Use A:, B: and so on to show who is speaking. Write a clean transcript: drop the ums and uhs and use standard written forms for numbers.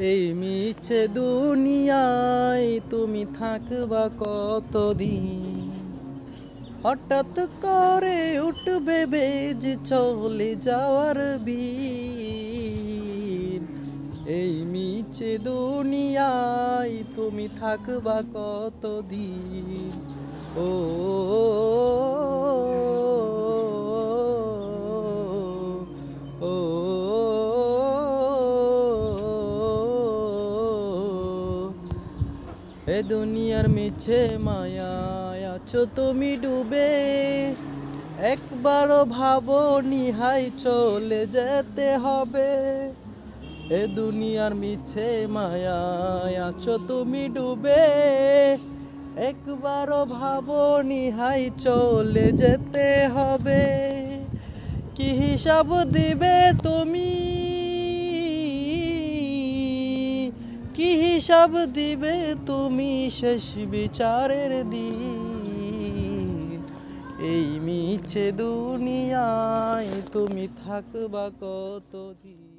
A: এই মিছে দুনিয়ায় তুমি থাকবা কতদিন? হঠাৎ করে উঠবে বেজে চলে যাওয়ার বিন। এই মিছে দুনিয়ায় তুমি থাকবা কতদিন? ও ও এ দুনিয়ার মিছে মায়ায় আছো তুমি ডুবে, একবারও ভাবোনি হাই চলে যেতে হবে। এ দুনিয়ার মিছে মায়ায় আছো তুমি ডুবে, একবারও ভাবোনি হাই চলে যেতে হবে। কি হিসাব দিবে তুমি, কি হিসাব দিবে তুমি শেষ বিচারের দিন? এই মিছে দুনিয়ায় তুমি থাকবা কতদিন?